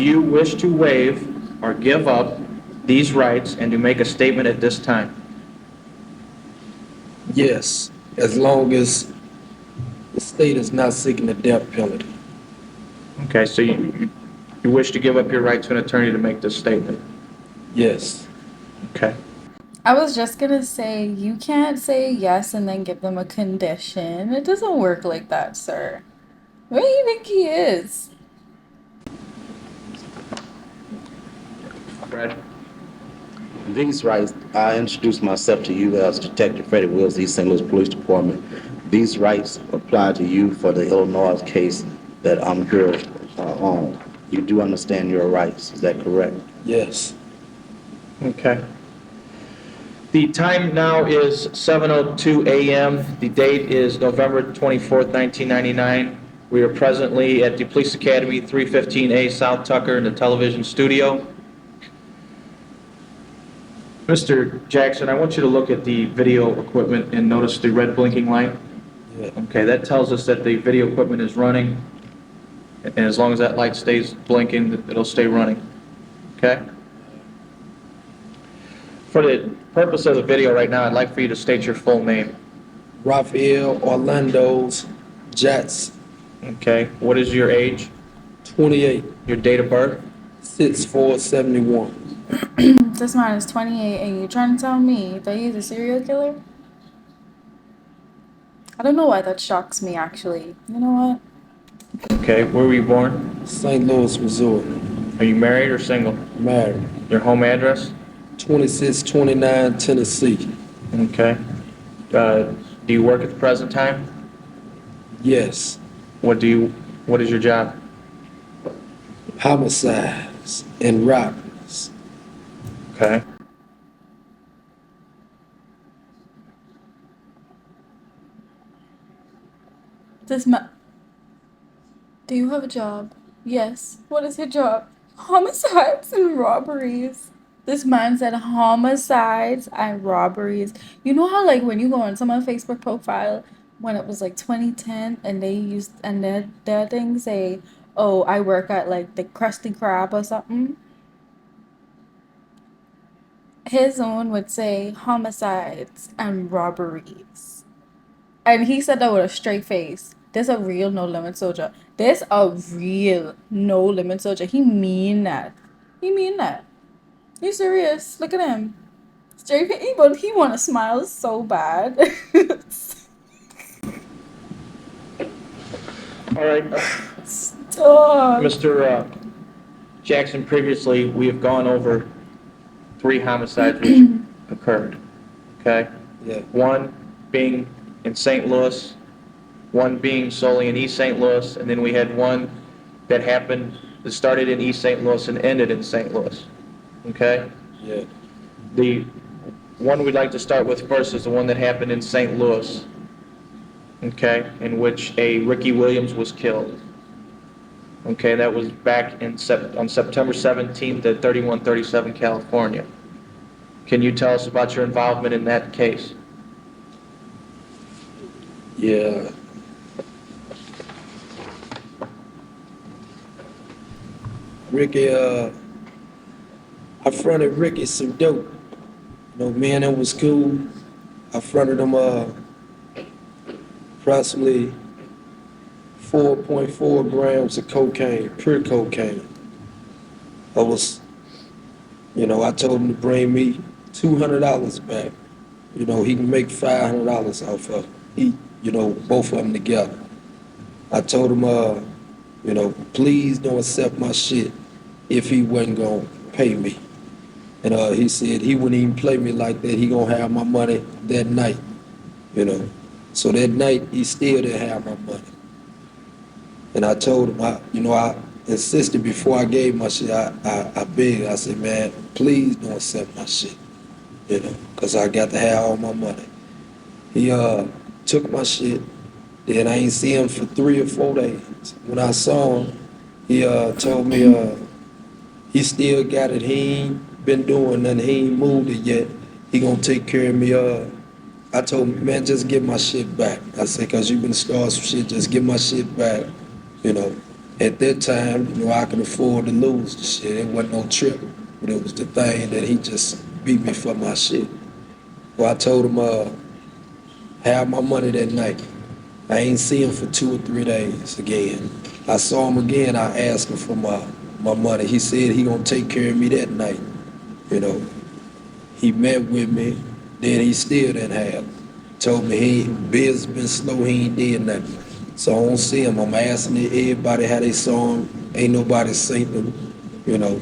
Do you wish to waive or give up these rights and to make a statement at this time? Yes, as long as the state is not seeking the death penalty. Okay, so you wish to give up your right to an attorney to make this statement? Yes. Okay. I was just gonna say, you can't say yes and then give them a condition. It doesn't work like that, sir. Where do you think he is? Brad? These rights, I introduce myself to you as Detective Freddie Wills, East St. Louis Police Department. These rights apply to you for the Illinois case that I'm here on. You do understand your rights, is that correct? Yes. Okay. The time now is 7:02 a.m. The date is November 24th, 1999. We are presently at the Police Academy, 315A South Tucker in the television studio. Mr. Jackson, I want you to look at the video equipment and notice the red blinking light. Yeah. Okay, that tells us that the video equipment is running, and as long as that light stays blinking, it'll stay running. Okay? For the purpose of the video right now, I'd like for you to state your full name. Raphael Orlando's Jets, Okay, what is your age? 28, Your date of birth? 6471. This man is 28 and you're trying to tell me that he's a serial killer? I don't know why that shocks me, actually. You know what? Okay, where were you born? St. Louis, Missouri. Are you married or single? Married. Your home address? 2629 Tennessee. Okay. Do you work at the present time? Yes. What is your job? Homicides and robberies. Okay. This man. Do you have a job? Yes. What is your job? Homicides and robberies. This man said homicides and robberies. You know how, like, when you go on someone's Facebook profile when it was like 2010 and they used and their thing say, oh, I work at like the Krusty Krab or something. His own would say homicides and robberies. And he said that with a straight face. There's a real no limit soldier. There's a real no limit soldier. He mean that. He mean that. You serious? Look at him. Straight face, but he want to smile so bad. All right. Stop. Mr. Jackson, previously we have gone over 3 homicides which occurred. Okay? Yeah. One being in St. Louis, one being solely in East St. Louis, and then we had one that started in East St. Louis and ended in St. Louis. Okay? Yeah. The one we'd like to start with first is the one that happened in St. Louis, okay, in which a Ricky Williams was killed. Okay, that was back on September 17th at 3137 California. Can you tell us about your involvement in that case? Yeah. Ricky, I fronted Ricky some dope. You know, me and him was cool. I fronted him approximately 4.4 grams of cocaine, pure cocaine. I told him to bring me $200 back. You know, he can make $500 off of both of them together. I told him, please don't accept my shit if he wasn't gonna pay me. And he said he wouldn't even play me like that. He gonna have my money that night, So that night, he still didn't have my money. And I told him, I insisted before I gave my shit, I begged, I said, man, please don't accept my shit, because I got to have all my money. He took my shit, then I ain't see him for 3 or 4 days. When I saw him, he told me he still got it. He ain't been doing nothing. He ain't moved it yet. He gonna take care of me. I told him, man, just give my shit back. I said, cause you been starting some shit, just give my shit back, And At that time, I could afford to lose the shit. It wasn't no trip, but it was the thing that he just beat me for my shit. Well, I told him, have my money that night. I ain't see him for 2 or 3 days again. I saw him again. I asked him for my money. He said he gonna take care of me that night. You know, he met with me. Then he still didn't have. Told me biz been slow. He ain't did nothing. So I don't see him. I'm asking everybody how they saw him. Ain't nobody seen him. You know,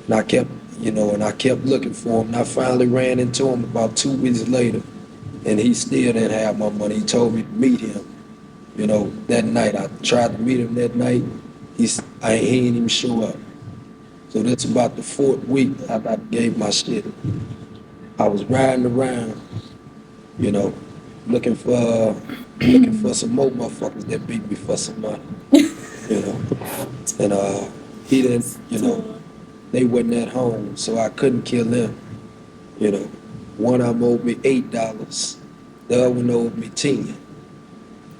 and I kept looking for him. And I finally ran into him about 2 weeks later, and he still didn't have my money. He told me to meet him. That night I tried to meet him that night. He didn't even show up. So that's about the fourth week I gave my shit. I was riding around, you know, looking for some more motherfuckers that beat me for some money, you know. And he didn't, they wasn't at home, so I couldn't kill them, you know. One of them owed me $8, the other one owed me 10.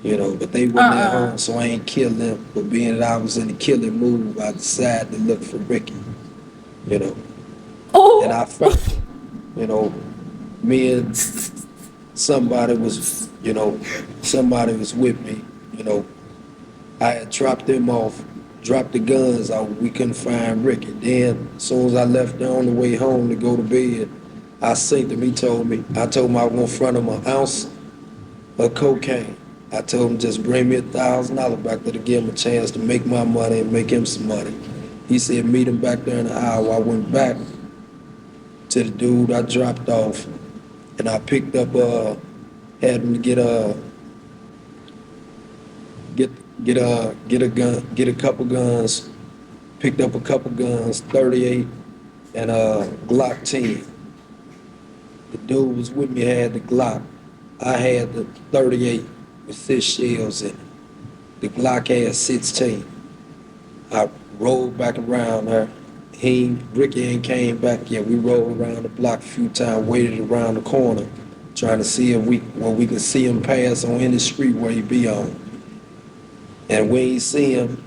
But they wasn't at home, so I ain't killed them. But being that I was in the killing mood, I decided to look for Ricky, you know. And I found him, me and somebody was with me, I had dropped them off, dropped the guns out, we couldn't find Ricky. Then, as soon as I left there on the way home to go to bed, I seen him, I told him I was gonna front him an ounce of cocaine. I told him just bring me $1,000 back there to give him a chance to make my money and make him some money. He said meet him back there in an hour. I went back to the dude I dropped off, and I picked up had him to get a gun, get a couple guns, picked up a couple guns, 38 and a Glock 10. The dude was with me had the Glock. I had the 38 with 6 shells in it. The Glock had 16. I rolled back around her. Ricky ain't came back yet. We rolled around the block a few times, waited around the corner, trying to see if we could see him pass on any street where he be on. And we ain't see him,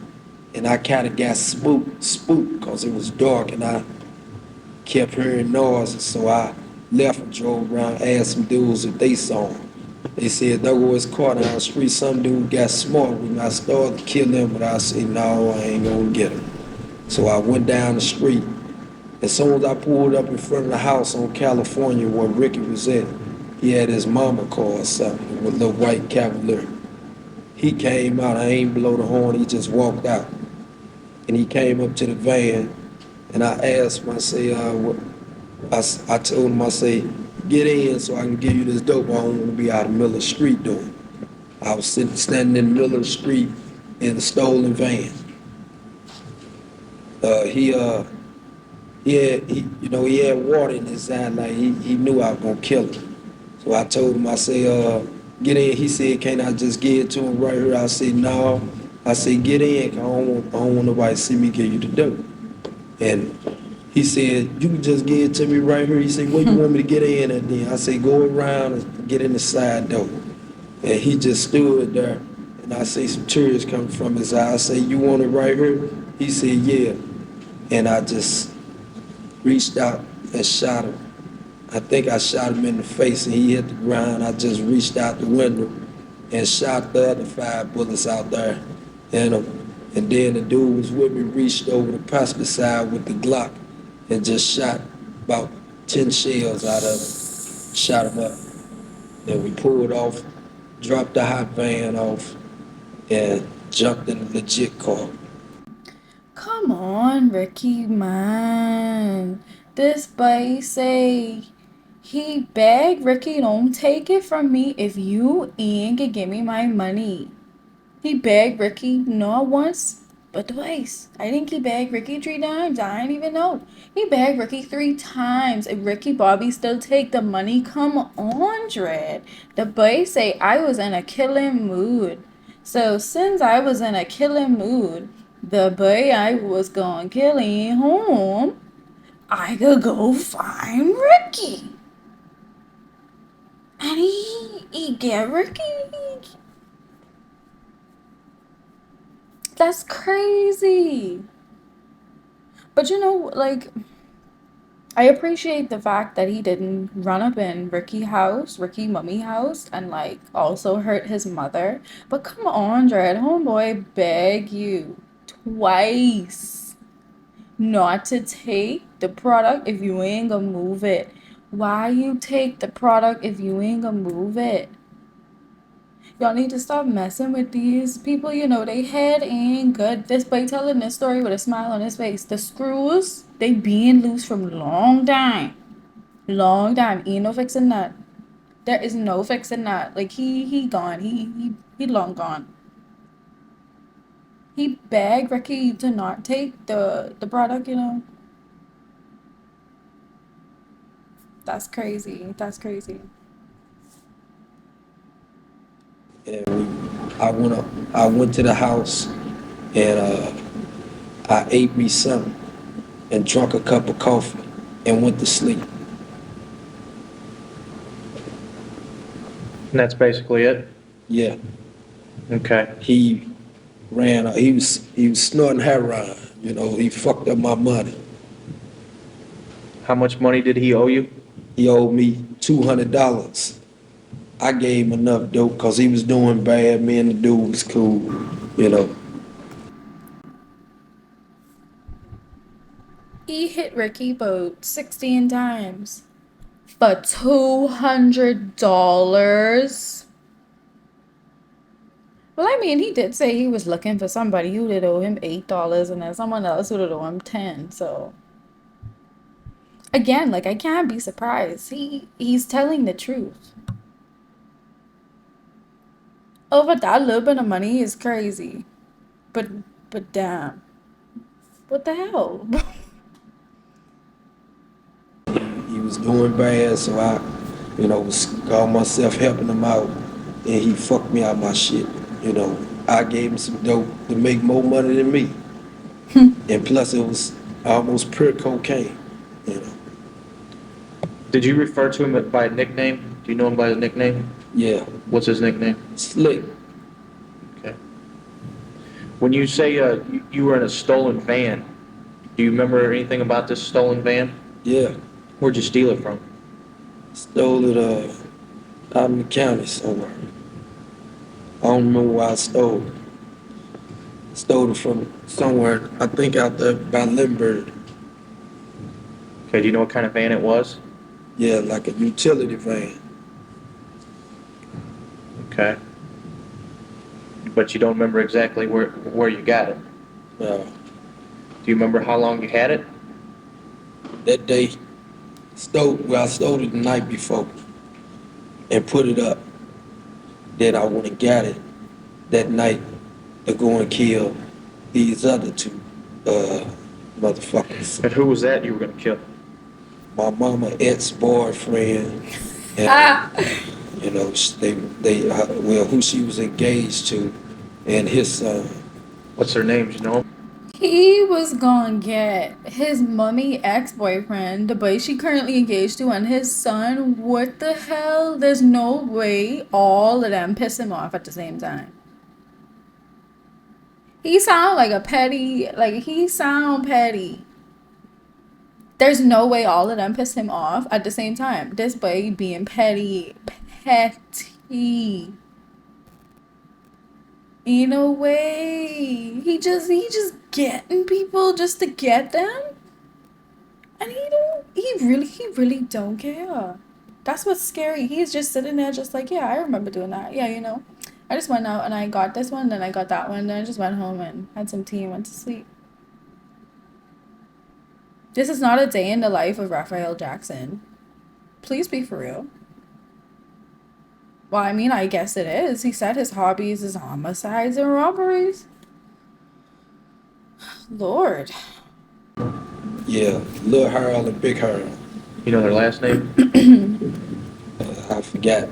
and I kind of got spooked because it was dark, and I kept hearing noises, so I left and drove around, asked some dudes if they saw him. They said there was car down the street. Some dude got smart when I started to kill him, but I said, no, I ain't gonna get him. So I went down the street. As soon as I pulled up in front of the house on California where Ricky was at, he had his mama car or something with a little white Cavalier. He came out, I ain't blow the horn, he just walked out. And he came up to the van, and I asked him, I say, I told him, I say, get in so I can give you this dope. I don't want to be out in the middle of the street doing it. I was standing in the middle of the street in a stolen van. He had water in his eye, like he knew I was gonna kill him. So I told him, I say, get in. He said, can't I just give it to him right here? I said, no. I said, get in, 'cause I don't want nobody to see me give you the dope. And he said, you can just give it to me right here. He said, where you want me to get in at then? I said, go around and get in the side door. And he just stood there, and I see some tears coming from his eye. I say, you want it right here? He said, yeah. And I just reached out and shot him. I think I shot him in the face, and he hit the ground. I just reached out the window and shot the other 5 bullets out there in him. And then the dude was with me, reached over the passenger side with the Glock and just shot about 10 shells out of him, shot him up. Then we pulled off, dropped the hot van off, and jumped in a legit car. Come on, Ricky, man. This boy say he begged Ricky, don't take it from me if you ain't gonna give me my money. He begged Ricky not once, but twice. I think he begged Ricky 3 times. I don't even know. He begged Ricky 3 times. If Ricky Bobby still take the money, come on, Dread. The boy say I was in a killing mood. So since I was in a killing mood, the boy I was gonna kill him home, I could go find Ricky. And he get Ricky. That's crazy. But you know, like, I appreciate the fact that he didn't run up in Ricky Mummy house, and like also hurt his mother. But come on, Dread, homeboy, beg you twice not to take the product if you ain't gonna move it. Why you take the product if you ain't gonna move it? Y'all need to stop messing with these people. You know, they head ain't good. This boy telling this story with a smile on his face. The screws, they been loose from long time. Long time. Ain't no fixing that. There is no fixing that. Like he gone. He long gone. He begged Ricky to not take the product, you know. That's crazy. That's crazy. And I went to the house and I ate me something and drank a cup of coffee and went to sleep. And that's basically it? Yeah, Okay. he he was snorting heroin. You know, he fucked up my money. How much money did he owe you? He owed me $200. I gave him enough dope because he was doing bad. Me and the dude was cool, you know. He hit Ricky about 16 times for $200. Well, I mean, he did say he was looking for somebody who did owe him $8 and then someone else who did owe him 10. So again, like I can't be surprised. He's telling the truth. Over that little bit of money is crazy. But damn. What the hell? He was doing bad, so I, you know, was called myself helping him out, and he fucked me out my shit. You know, I gave him some dope to make more money than me, and plus it was almost pure cocaine. You know, Did you refer to him by a nickname? Do you know him by his nickname? yeah, What's his nickname? slick. Okay. When you say you were in a stolen van, do you remember anything about this stolen van? Yeah, Where'd you steal it from? stole it out in the county somewhere. I don't remember where I stole it. Stole it from somewhere, I think out there by Lindbergh. Okay, do you know what kind of van it was? Yeah, like a utility van. Okay. But you don't remember exactly where you got it. Uh, Do you remember how long you had it? that day, I stole it the night before and put it up. Then I went and got it that night to go and kill these other two motherfuckers. And who was that you were going to kill? My mama ex-boyfriend, and Ah! you know who she was engaged to, and his son. What's their names, you know? He was gonna get his mummy ex-boyfriend, the boy she currently engaged to, and his son. What the hell? There's no way all of them piss him off at the same time. He sound like he sound petty. There's no way all of them piss him off at the same time. This boy being petty. In a way. He just getting people just to get them. And he really don't care. That's what's scary. He's just sitting there just like, yeah, I remember doing that. Yeah, you know. I just went out and I got this one, then I got that one, then I just went home and had some tea and went to sleep. This is not a day in the life of Raphael Jackson. Please be for real. Well, I mean, I guess it is. He said his hobbies is homicides and robberies. Lord. Yeah, Lil Harold and Big Harold. You know their last name? I forgot.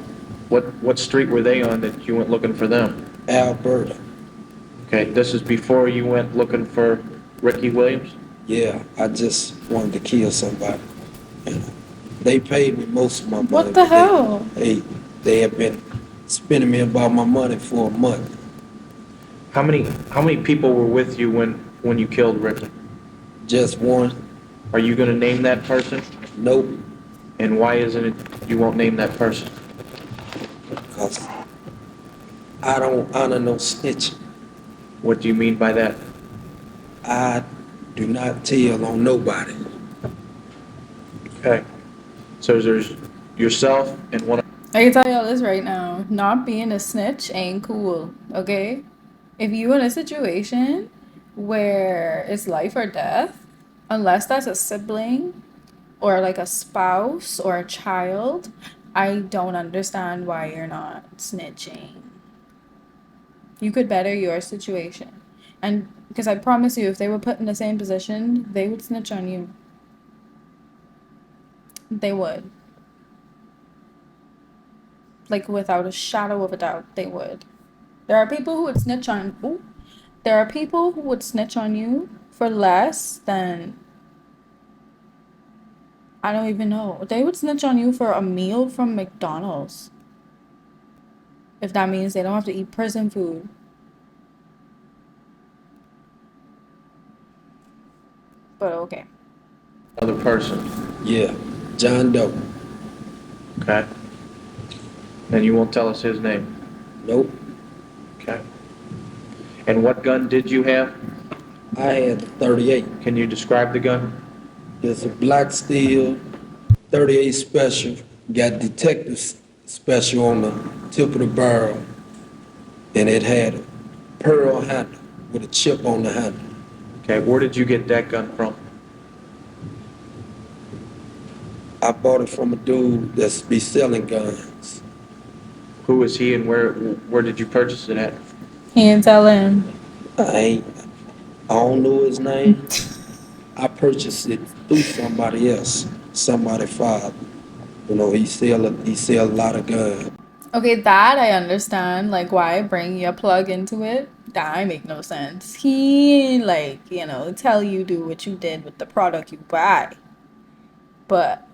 What street were they on that you went looking for them? Alberta. Okay, this is before you went looking for Ricky Williams? Yeah, I just wanted to kill somebody. You know, they paid me most of my money. What the but hell? They have been spending me about my money for a month. How many people were with you when you killed Ricky? Just one. Are you gonna name that person? Nope. And why isn't it you won't name that person? Because I don't honor no snitching. What do you mean by that? I do not tell on nobody. Okay. So there's yourself and one. I can tell y'all this right now. Not being a snitch ain't cool, okay? If you in a situation where it's life or death, unless that's a sibling or like a spouse or a child, I don't understand why you're not snitching. You could better your situation. And because I promise you, if they were put in the same position, they would snitch on you. They would. Like without a shadow of a doubt, they would. There are people who would snitch on. Ooh, there are people who would snitch on you for less than, I don't even know. They would snitch on you for a meal from McDonald's. If that means they don't have to eat prison food. But okay. Other person, Yeah. John Doe. okay? And you won't tell us his name, Nope. okay? And what gun did you have? I had the 38. Can you describe the gun? It's a black steel 38 special. Got detective special on the tip of the barrel. And it had a pearl handle with a chip on the handle. Okay, where did you get that gun from? I bought it from a dude that's be selling guns. Who is he and where did you purchase it at? He ain't telling. I don't know his name. I purchased it through somebody else, somebody father. You know, he sell a lot of guns. Okay, that I understand. Like, why bring your plug into it? That I make no sense. He, like, tell you do what you did with the product you buy. But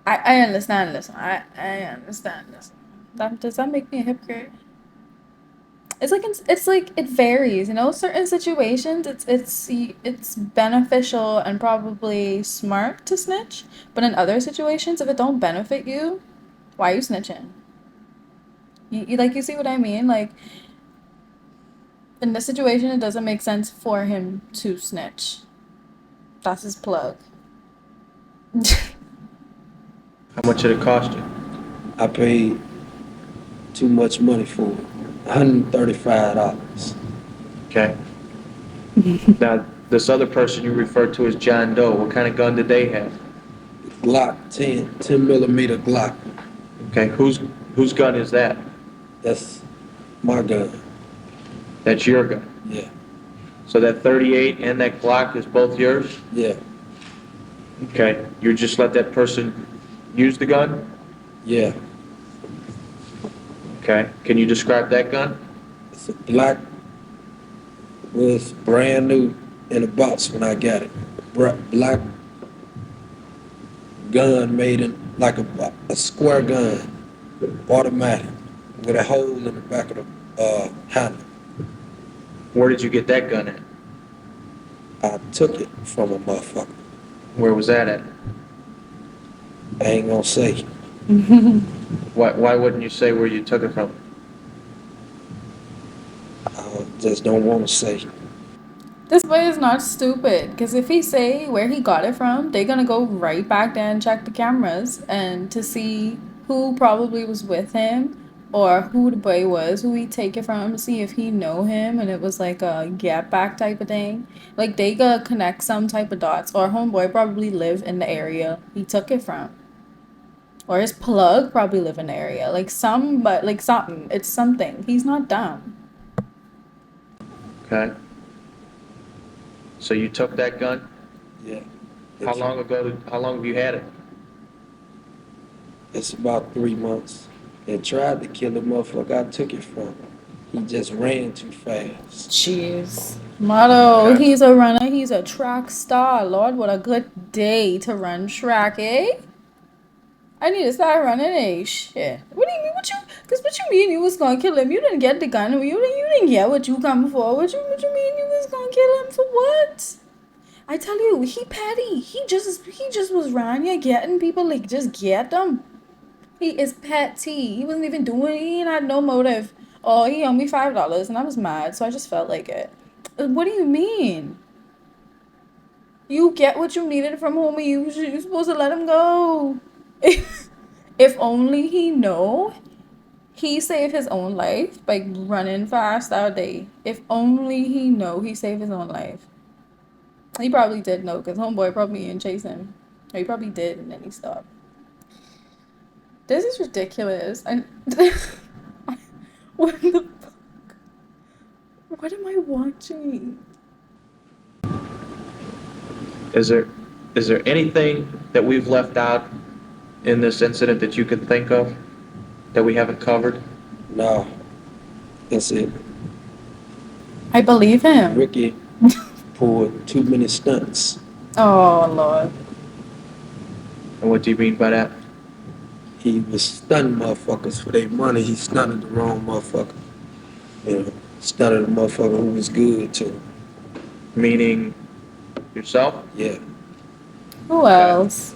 I understand this. I understand this. Does that make me a hypocrite? It's like it varies, certain situations it's beneficial and probably smart to snitch, but in other situations if it don't benefit you, why are you snitching? You see what I mean? Like in this situation it doesn't make sense for him to snitch. That's his plug. How much did it cost you? I paid too much money for it, $135. Okay. Now, this other person you referred to as John Doe, what kind of gun did they have? Glock 10 millimeter Glock. Okay, whose gun is that? That's my gun. That's your gun. Yeah, So that 38 and that Glock is both yours? yeah, Okay, you just let that person use the gun? yeah. Okay, can you describe that gun? It's a black, was brand new in a box when I got it. Black gun made in like a square gun, automatic, with a hole in the back of the handle. Where did you get that gun at? I took it from a motherfucker. Where was that at? I ain't gonna say. Why wouldn't you say where you took it from? I just don't want to say. This boy is not stupid, because if he say where he got it from, they're gonna go right back there and check the cameras and to see who probably was with him or who the boy was, who he take it from, see if he know him and it was like a get back type of thing. Like they gotta connect some type of dots, or homeboy probably live in the area he took it from. Or his plug probably live in the area. Like something. It's something. He's not dumb. Okay. So you took that gun? Yeah. How long have you had it? It's about 3 months. They tried to kill the motherfucker I took it from. He just ran too fast. Jeez. Motto, Okay. he's a runner. He's a track star. Lord, what a good day to run track, eh? I need to start running, eh? Shit. What do you mean? Cause what you mean you was gonna kill him? You didn't get the gun. You didn't get what you come for. What you mean you was gonna kill him for what? I tell you, he petty. He just was around here getting people like just get them. He is petty. He wasn't even doing. He ain't had no motive. Oh, he owed me $5, and I was mad, so I just felt like it. What do you mean? You get what you needed from homie. You supposed to let him go. If only he know. He saved his own life by running fast all day. If only he know he saved his own life. He probably did know, because homeboy probably didn't chase him. Or he probably did, and then he stopped. This is ridiculous. What the fuck? What am I watching? Is there anything that we've left out in this incident that you can think of that we haven't covered? No, that's it. I believe him. Ricky pulled too many stunts. Oh, Lord. And what do you mean by that? He was stunning motherfuckers for their money. He stunted the wrong motherfucker. You know, stunted a motherfucker who was good too. Meaning yourself? Yeah. Who else?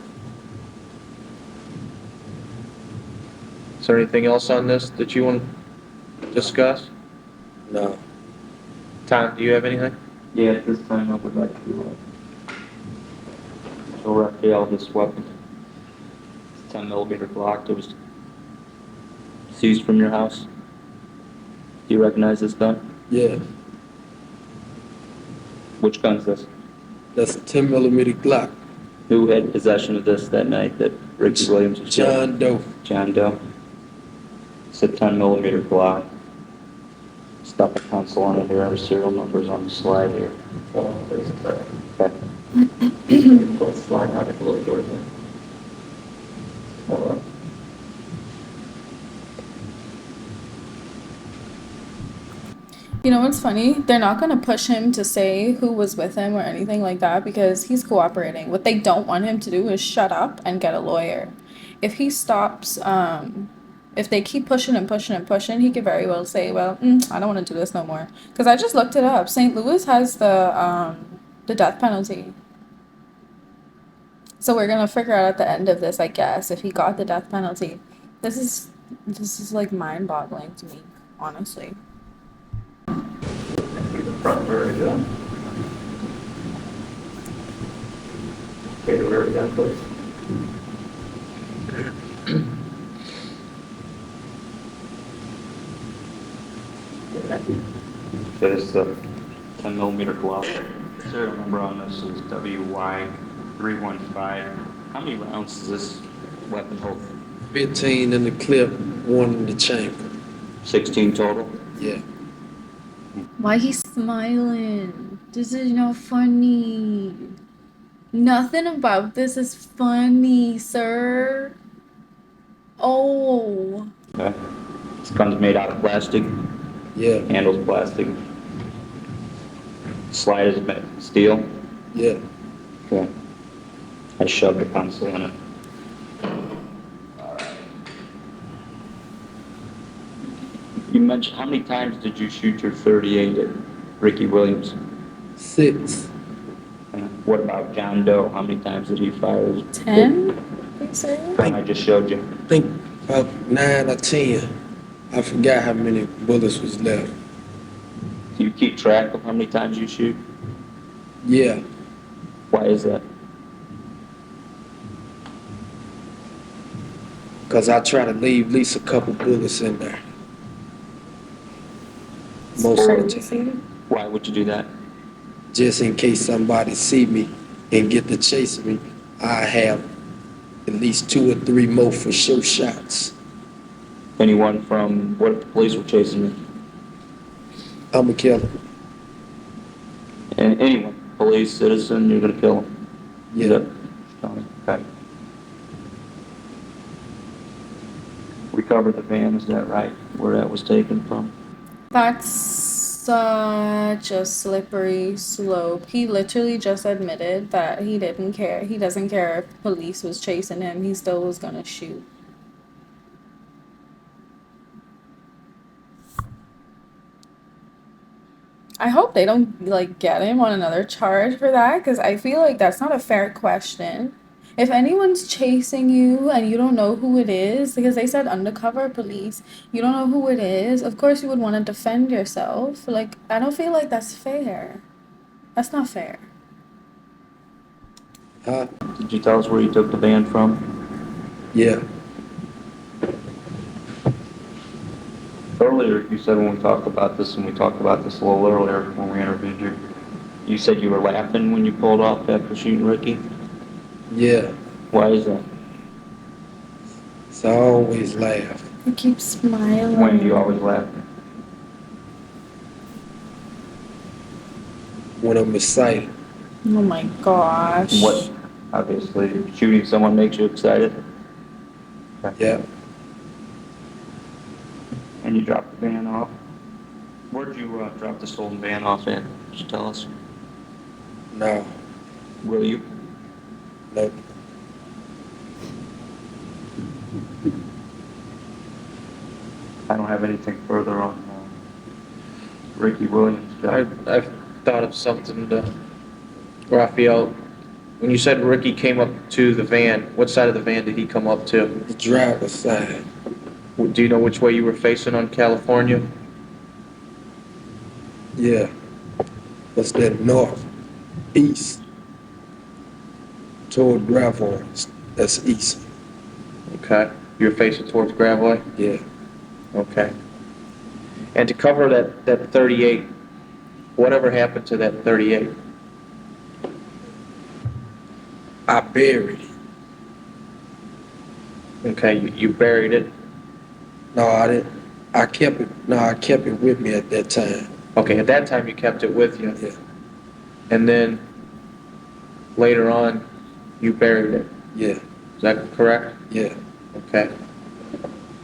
Is there anything else on this that you want to discuss? No. Tom, do you have anything? Yeah, at this time I would like to show Raphael this weapon. It's a 10mm Glock that was seized from your house. Do you recognize this gun? Yeah. Which gun is this? That's a 10mm Glock. Who had possession of this that night that Ricky Williams was killed? John Doe. John Doe. It's a 10mm Glock. Stuck a pencil on it here. Our serial numbers on the slide here. Okay. Slide out a little towards it. Hold on. You know what's funny? They're not gonna push him to say who was with him or anything like that because he's cooperating. What they don't want him to do is shut up and get a lawyer. If he stops, if they keep pushing and pushing and pushing, he could very well say, "Well, I don't want to do this no more." Because I just looked it up. St. Louis has the death penalty. So we're gonna figure out at the end of this, I guess, if he got the death penalty. This is like mind-boggling to me, honestly. Front very good. Okay, the rear gun, please. This is a 10mm Glock. Serial number on this is WY315. How many rounds does this weapon hold? 15 in the clip, 1 in the chamber. 16 total? Yeah. Why he's smiling? This is not funny. Nothing about this is funny, sir. Oh. Okay. This gun's made out of plastic. Yeah. Handle's plastic. Slide is steel. Yeah. Okay. I shoved a pencil in it. You mentioned, how many times did you shoot your 38 at Ricky Williams? 6. And what about John Doe? How many times did he fire? 10? Think so? One I just showed you. I think about 9 or 10. I forgot how many bullets was left. Do you keep track of how many times you shoot? Yeah. Why is that? Because I try to leave at least a couple bullets in there. Most of the time. Crazy. Why would you do that? Just in case somebody see me and get to chasing me, I have at least 2 or 3 more for sure shots. Anyone from, what if the police were chasing you? I'm a killer. And anyone, police, citizen, you're gonna kill them? Yeah. Okay. We covered the van, is that right? Where that was taken from? That's such a slippery slope. He literally just admitted that he didn't care. He doesn't care if police was chasing him. He still was gonna shoot. I hope they don't like get him on another charge for that because I feel like that's not a fair question. If anyone's chasing you and you don't know who it is, because they said undercover police, you don't know who it is, of course you would want to defend yourself. Like, I don't feel like that's fair. That's not fair. Huh? Did you tell us where you took the van from? Yeah. Earlier, you said when we talked about this, and we talked about this a little earlier when we interviewed you, you said you were laughing when you pulled off after shooting Ricky. Yeah. Why is that? So I always laugh. You keep smiling. When do you always laugh? When I'm excited. Oh my gosh. What, obviously, shooting someone makes you excited? Yeah. And you dropped the van off? Where'd you drop the stolen van off at? Just tell us. No. Will you? No. I don't have anything further on Ricky Williams. I've thought of something to, Raphael, when you said Ricky came up to the van, what side of the van did he come up to? The driver's side. Do you know which way you were facing on California? Yeah. What's that? North. East. Toward Gravois. That's east. Okay. You were facing towards Gravois? Yeah. Okay. And to cover that 38, whatever happened to that 38? I buried it. Okay, you buried it. No, I didn't. I kept it. No, I kept it with me at that time. Okay, at that time you kept it with you. Yeah. And then later on, you buried it. Yeah. Is that correct? Yeah. Okay.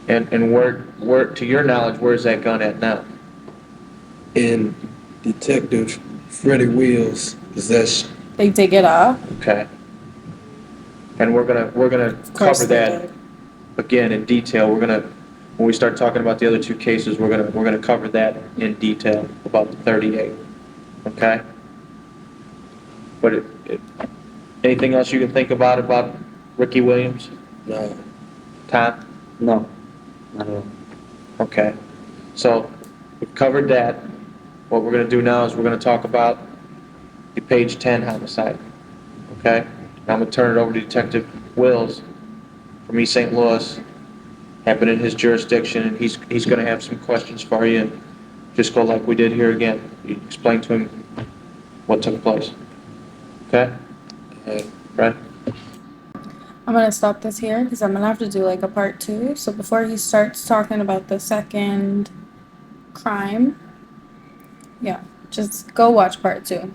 And where, to your knowledge, where's that gun at now? In Detective Freddie Will's possession. They dig it up. Okay. And we're gonna Of course cover they that did. again in detail. When we start talking about the other two cases, we're gonna cover that in detail about the 38. Okay? But anything else you can think about Ricky Williams? No. Tom? No. Not at all. Okay. So we've covered that. What we're gonna do now is we're gonna talk about the page 10 homicide. Okay? Now I'm gonna turn it over to Detective Wills from East St. Louis. Happened in his jurisdiction, and he's gonna have some questions for you. And just go like we did here again. You explain to him what took place. Okay? Right? I'm gonna stop this here because I'm gonna have to do like a part 2. So before he starts talking about the second crime, yeah, just go watch part 2.